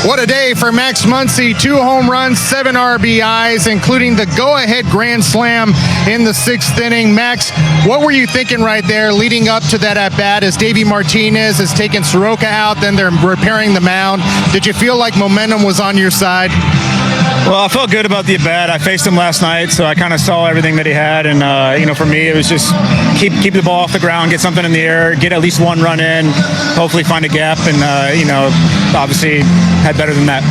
What a day for Max Muncy. 2 home runs, 7 RBIs, including the go-ahead grand slam in the 6th inning. Max, what were you thinking right there leading up to that at-bat as Davey Martinez has taken Soroka out, then they're repairing the mound? Did you feel like momentum was on your side? Well, I felt good about the at-bat. I faced him last night, so I kind of saw everything that he had. And, for me, it was just keep the ball off the ground, get something in the air, get at least 1 run in, hopefully find a gap, and, obviously had better than that.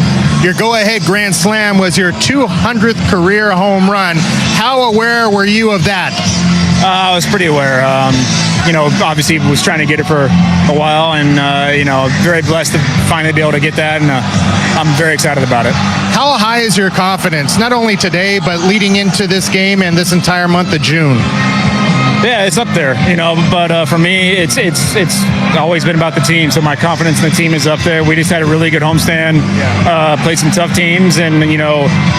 Your go-ahead grand slam was your 200th career home run. How aware were you of that? I was pretty aware. Obviously was trying to get it for a while, and, very blessed to finally be able to get that, and I'm very excited about it. How high is your confidence, not only today, but leading into this game and this entire month of June? Yeah, it's up there, but for me, it's always been about the team, so my confidence in the team is up there. We just had a really good homestand, played some tough teams, and,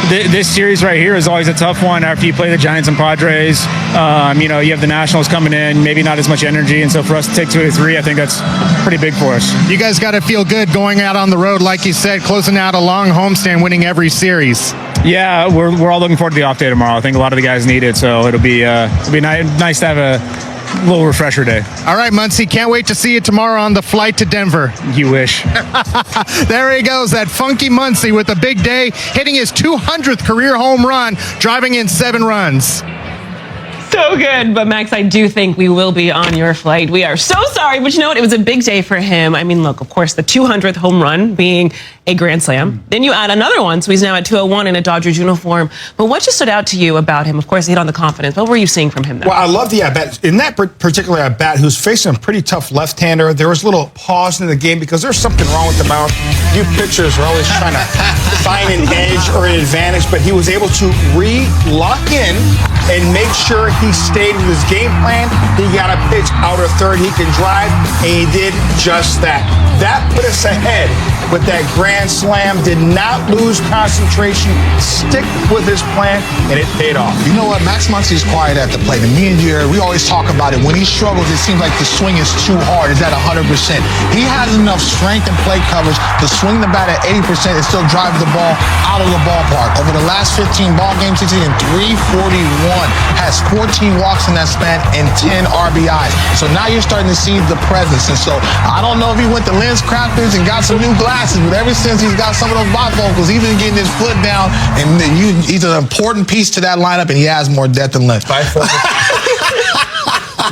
this series right here is always a tough one after you play the Giants and Padres. You have the Nationals coming in, maybe not as much energy, and so for us to take 2 to 3, I think that's pretty big for us. You guys got to feel good going out on the road, like you said, closing out a long homestand, winning every series. Yeah, we're all looking forward to the off day tomorrow. I think a lot of the guys need it, so it'll be nice to have a little refresher day. All right, Muncy, can't wait to see you tomorrow on the flight to Denver. You wish. There he goes, that funky Muncy with a big day, hitting his 200th career home run, driving in 7 runs. So good. But Max, I do think we will be on your flight. We are so sorry, but you know what? It was a big day for him. I mean, look, of course, the 200th home run being a grand slam. Then you add another one, so he's now at 201 in a Dodgers uniform. But what just stood out to you about him? Of course, he hit on the confidence. What were you seeing from him there? Well, I love the at-bat. In that particular at-bat, he was facing a pretty tough left-hander. There was a little pause in the game because there's something wrong with the mound. You pitchers are always trying to find an edge or an advantage, but he was able to lock in and make sure he stayed with his game plan. He got a pitch outer third. He can drive, and he did just that. That put us ahead with that grand slam. Did not lose concentration. Stick with his plan, and it paid off. You know what? Max Muncy is quiet at the plate. And me and you, we always talk about it. When he struggles, it seems like the swing is too hard. It's at 100%. He has enough strength and plate coverage to swing the bat at 80% and still drive the ball out of the ballpark. Over the last 15 ball games, he's hitting .341. Has 14 walks in that span and 10 RBIs. So now you're starting to see the presence. And so I don't know if he went to Lens Crafters and got some new glasses, but ever since he's got some of those bifocals, he's been getting his foot down, and he's an important piece to that lineup, and he has more depth than length.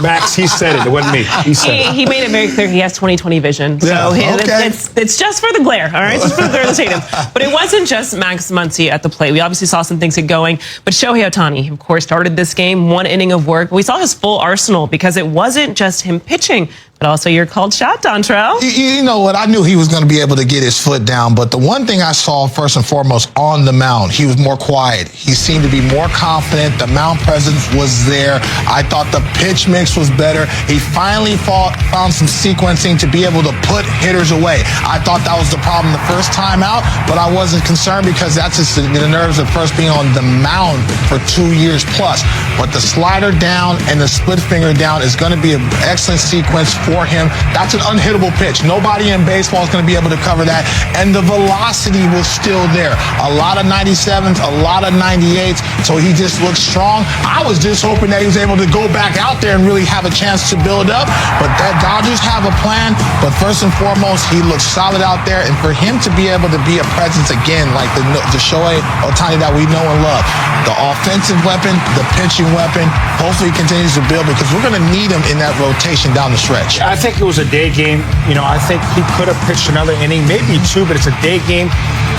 Max, he said it. It wasn't me. He made it very clear he has 20/20 vision. So it's just for the glare, all right? It's just for the glare of the stadium. But it wasn't just Max Muncy at the plate. We obviously saw some things get going. But Shohei Ohtani, of course, started this game, 1 inning of work. We saw his full arsenal because it wasn't just him pitching, but also your called shot, Dontrell. You know what? I knew he was going to be able to get his foot down, but the one thing I saw first and foremost on the mound, he was more quiet. He seemed to be more confident. The mound presence was there. I thought the pitch mix was better. He finally found some sequencing to be able to put hitters away. I thought that was the problem the first time out, but I wasn't concerned because that's just the nerves of first being on the mound for 2 years plus. But the slider down and the split finger down is going to be an excellent sequence for him. That's an unhittable pitch. Nobody in baseball is going to be able to cover that. And the velocity was still there. A lot of 97s, a lot of 98s. So he just looked strong. I was just hoping that he was able to go back out there and really have a chance to build up. But that Dodgers have a plan. But first and foremost, he looks solid out there. And for him to be able to be a presence again, like the Shohei Ohtani that we know and love, the offensive weapon, the pitching weapon, hopefully he continues to build because we're going to need him in that rotation down the stretch. I think it was a day game. I think he could have pitched another inning, maybe 2, but it's a day game.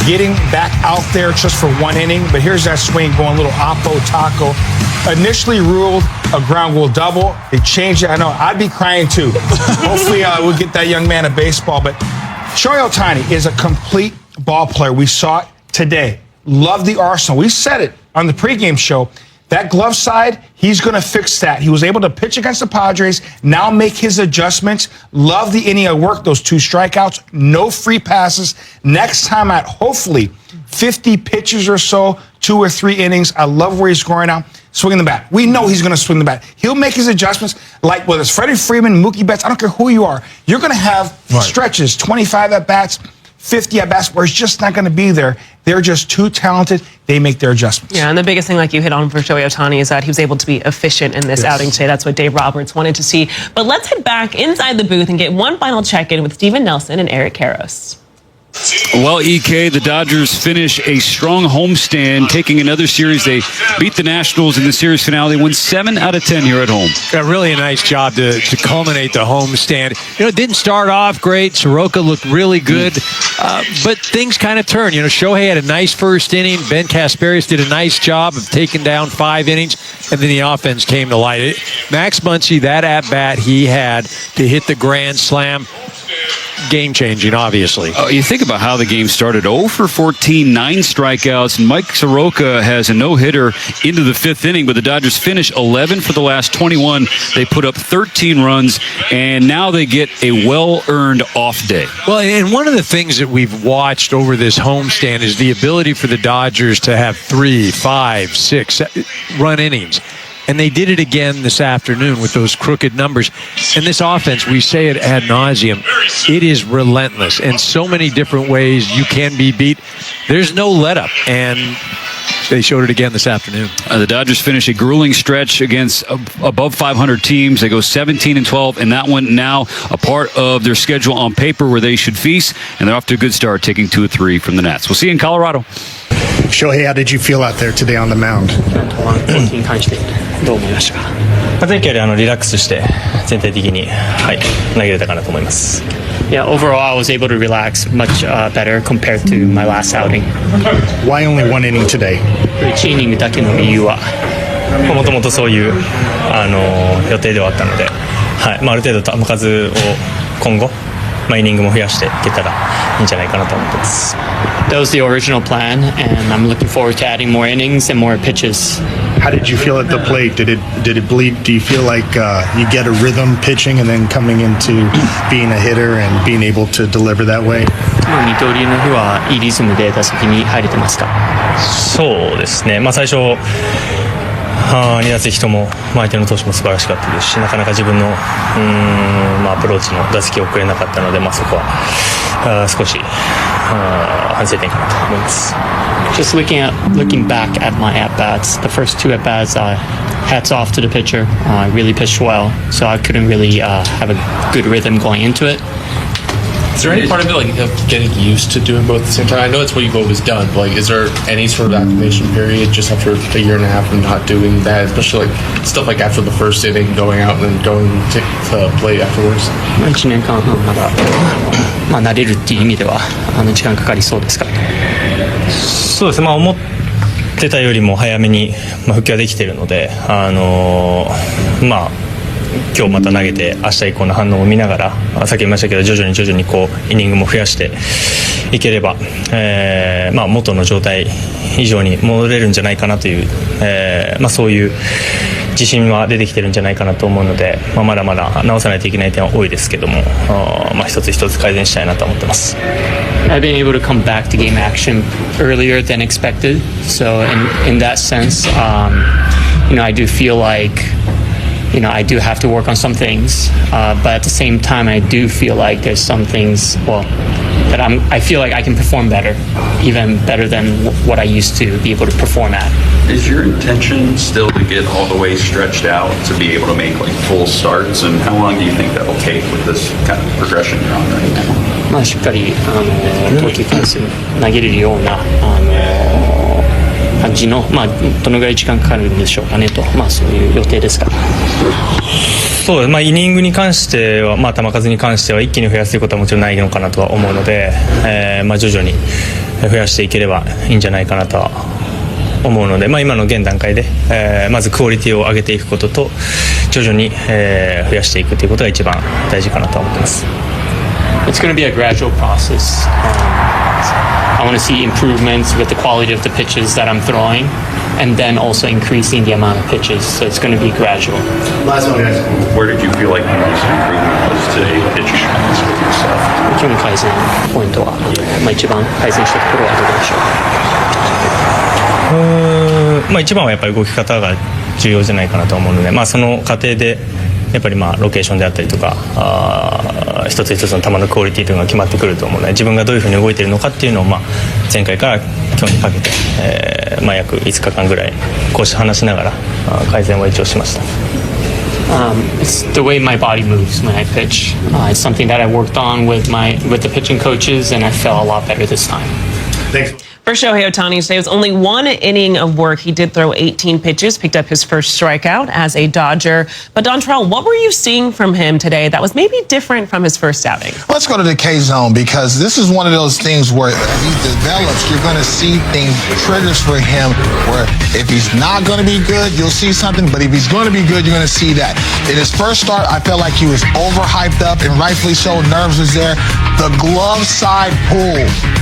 Getting back out there just for 1 inning. But here's that swing going a little oppo taco. Initially ruled a ground rule double. They changed it. I know. I'd be crying too. Hopefully we'll get that young man a baseball. But Shohei Ohtani is a complete ball player. We saw it today. Love the arsenal. We said it on the pregame show. That glove side, he's going to fix that. He was able to pitch against the Padres, now make his adjustments. Love the inning of work, those 2 strikeouts, no free passes. Next time at hopefully 50 pitches or so, 2 or 3 innings. I love where he's scoring now. Swinging the bat. We know he's going to swing the bat. He'll make his adjustments. Like whether it's Freddie Freeman, Mookie Betts, I don't care who you are. You're going to have stretches, 25 at-bats, 50 at-bats where he's just not going to be there. They're just too talented. They make their adjustments. Yeah, and the biggest thing, like you hit on for Shohei Ohtani, is that he was able to be efficient in this outing today. That's what Dave Roberts wanted to see. But let's head back inside the booth and get one final check-in with Steven Nelson and Eric Karros. Well, EK, the Dodgers finish a strong homestand, taking another series. They beat the Nationals in the series finale. They won 7 out of 10 here at home. Really a nice job to culminate the homestand. It didn't start off great. Soroka looked really good, but things kind of turned. Shohei had a nice first inning. Ben Kasparius did a nice job of taking down 5 innings, and then the offense came to light. Max Muncy, that at-bat he had to hit the grand slam, game-changing, obviously. You think about how the game started. 0 for 14, 9 strikeouts, and Mike Soroka has a no-hitter into the 5th inning, but the Dodgers finish 11 for the last 21. They put up 13 runs, and now they get a well-earned off day. Well, and one of the things that we've watched over this homestand is the ability for the Dodgers to have 3, 5, 6 run innings. And they did it again this afternoon with those crooked numbers. And this offense, we say it ad nauseum, it is relentless. And so many different ways you can be beat. There's no let-up. And they showed it again this afternoon. The Dodgers finish a grueling stretch against above 500 teams. They go 17-12, and that one now a part of their schedule on paper where they should feast. And they're off to a good start, taking 2-3 from the Nats. We'll see you in Colorado. Shohei, how did you feel out there today on the mound? に関してどう思いましたか。前回よりリラックスして全体的に、投げれたかなと思います。Yeah, overall, I was able to relax much better compared to my last outing. Why only 1 inning today? 1イニングだけの理由はもともとそういう予定ではあったので、ある程度球数を今後、イニングも増やしていけたらいいんじゃないかなと思ってます。That was the original plan, and I'm looking forward to adding more innings and more pitches. How did you feel at the plate? Did it bleed? Do you feel like you get a rhythm pitching and then coming into being a hitter and being able to deliver that way? 二刀流の日はいいリズムで打席に入れてますか？そうですね。最初2打席とも相手の投手も素晴らしかったですし、なかなか自分のアプローチの打席を送れなかったので、そこは少し反省点かなと思います。Just looking back at my at-bats, the first 2 at-bats, hats off to the pitcher. I really pitched well, so I couldn't really have a good rhythm going into it. Is there any part of it of getting used to doing both at the same time? I know it's what you've always done, but is there any sort of acclimation period just after a year and a half of not doing that, especially stuff like after the first inning, going out and then going to play afterwards? 1年間半まだ慣れるっていう意味では時間かかりそうですか？そうですね。思ってたよりも早めに復帰はできているので、今日また投げて明日以降の反応を見ながら、さっき言いましたけど徐々にイニングも増やしていければ、元の状態以上に戻れるんじゃないかなという、そういう自信は出てきてるんじゃないかなと思うので、まだまだ直さないといけない点は多いですけども、一つ一つ改善したいなと思ってます。I've been able to come back to game action earlier than expected, so in that sense, I do feel like I do have to work on some things, but at the same time, I do feel like there's some things, that I feel like I can perform better, even better than what I used to be able to perform at. Is your intention still to get all the way stretched out to be able to make full starts, and how long do you think that will take with this kind of progression you're on right now? しっかり投球回数投げれるような感じの、どのぐらい時間かかるんでしょうかねと、そういう予定ですか。そうです。イニングに関しては、球数に関しては一気に増やすということはもちろんないのかなとは思うので、徐々に増やしていければいいんじゃないかなとは思うので、今の現段階で、まずクオリティを上げていくことと徐々に、増やしていくということが一番大事かなと思ってます。It's going to be a gradual process. I want to see improvements with the quality of the pitches that I'm throwing, and then also increasing the amount of pitches. So it's going to be gradual. Last one, where did you feel like the most improvement was today? Pitch shots with yourself. 今日の改善ポイントは、一番改善したところはどこでしょう？一番はやっぱり動き方が重要じゃないかなと思うので、その過程でやっぱりロケーションであったりとか一つ一つの球のクオリティというのが決まってくると思うので、自分がどういうふうに動いているのかっていうのを、前回から今日にかけて、約5日間ぐらいこうして話しながら改善は一応しました。It's the way my body moves when I pitch. It's something that I worked on with the pitching coaches, and I felt a lot better this time. Thanks. For Shohei Ohtani today, it was only one inning of work. He did throw 18 pitches, picked up his first strikeout as a Dodger. But Dontrell, what were you seeing from him today that was maybe different from his first outing? Let's go to the K zone, because this is one of those things where he develops. You're going to see things, triggers for him, where if he's not going to be good, you'll see something. But if he's going to be good, you're going to see that. In his first start, I felt like he was overhyped up, and rightfully so. Nerves was there. The glove side pull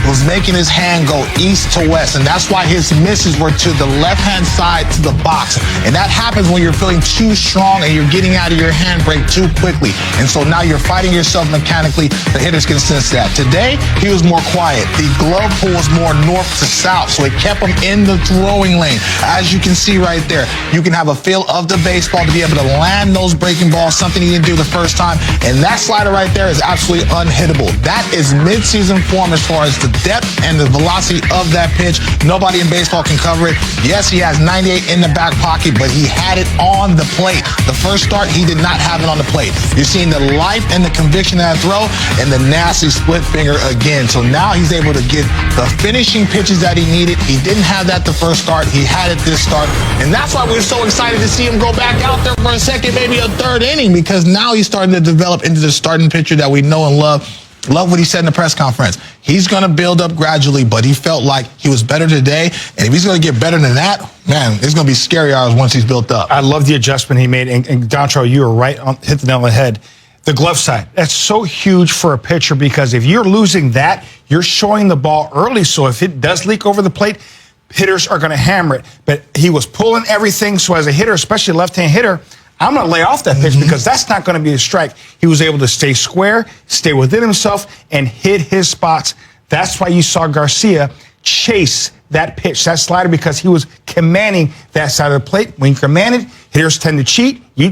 was making his hand go east to west, and that's why his misses were to the left-hand side to the box. And that happens when you're feeling too strong and you're getting out of your handbrake too quickly. And so now you're fighting yourself mechanically. The hitters can sense that. Today, he was more quiet. The glove pull was more north to south, so it kept him in the throwing lane. As you can see right there, you can have a feel of the baseball to be able to land those breaking balls, something he didn't do the first time. And that slider right there is absolutely unhittable. That is mid-season form as far as the depth and the velocity of that pitch. Nobody in baseball can cover it. Yes, he has 98 in the back pocket, but he had it on the plate. The first start, he did not have it on the plate. You're seeing the life and the conviction of that throw and the nasty split finger again. So now he's able to get the finishing pitches that he needed. He didn't have that the first start. He had it this start. And that's why we're so excited to see him go back out there for a second, maybe a third inning, because now he's starting to develop into the starting pitcher that we know and love. Love what he said in the press conference. He's going to build up gradually, but he felt like he was better today. And if he's going to get better than that, man, it's going to be scary hours once he's built up. I love the adjustment he made. And Dontrell, you were right on, hit the nail on the head. The glove side, that's so huge for a pitcher, because if you're losing that, you're showing the ball early. So if it does leak over the plate, hitters are going to hammer it. But he was pulling everything. So as a hitter, especially a left-hand hitter, I'm going to lay off that pitch because that's not going to be a strike. He was able to stay square, stay within himself, and hit his spots. That's why you saw Garcia chase that pitch, that slider, because he was commanding that side of the plate. When you're commanded, hitters tend to cheat. You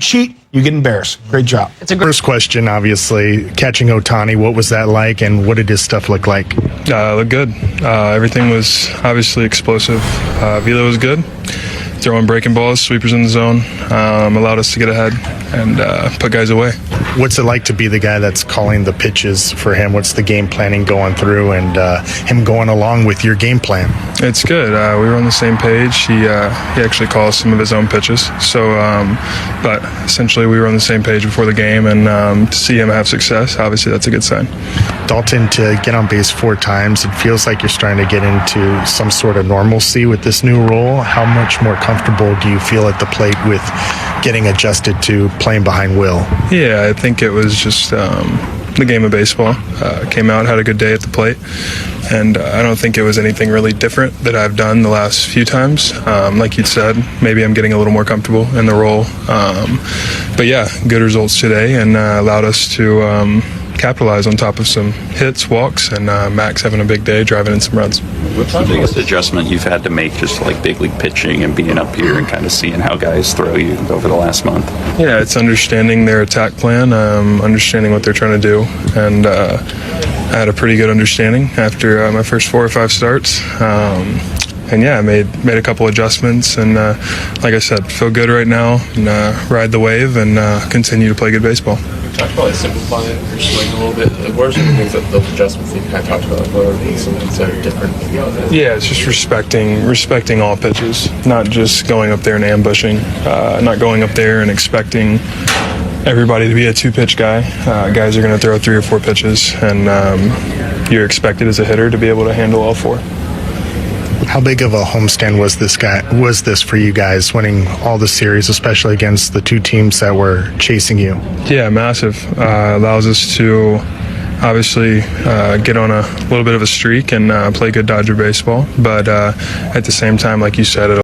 get embarrassed. Great job. It's a first question, obviously, catching Ohtani. What was that like, and what did his stuff look like? Looked good. Everything was obviously explosive. Velo was good. Throwing breaking balls, sweepers in the zone, allowed us to get ahead and put guys away. What's it like to be the guy that's calling the pitches for him? What's the game planning going through, and him going along with your game plan? It's good. We were on the same page. He actually calls some of his own pitches. So, but essentially we were on the same page before the game, and to see him have success, obviously that's a good sign. Dalton, to get on base 4 times, it feels like you're starting to get into some sort of normalcy with this new role. How much more comfortable do you feel at the plate with getting adjusted to playing behind Will? Yeah, I think it was just the game of baseball. Came out, had a good day at the plate, and I don't think it was anything really different that I've done the last few times. Like you said, maybe I'm getting a little more comfortable in the role. But yeah, good results today, and allowed us to capitalize on top of some hits, walks, and Max having a big day, driving in some runs. What's the biggest adjustment you've had to make, just like big league pitching and being up here and kind of seeing how guys throw you over the last month? Yeah, it's understanding their attack plan, understanding what they're trying to do, and I had a pretty good understanding after my first 4 or 5 starts. And yeah, I made a couple adjustments, and like I said, feel good right now, and ride the wave and continue to play good baseball. Talk about simplifying your swing a little bit. What are some of the things that those adjustments that you kind of talked about? What are some things that are different? Yeah, it's just respecting all pitches, not just going up there and ambushing, not going up there and expecting everybody to be a 2-pitch guy. Guys are going to throw 3 or 4 pitches, and you're expected as a hitter to be able to handle all 4. How big of a homestand was this for you guys, winning all the series, especially against the 2 teams that were chasing you? Yeah, massive. Allows us to obviously get on a little bit of a streak and play good Dodger baseball. But at the same time, like you said,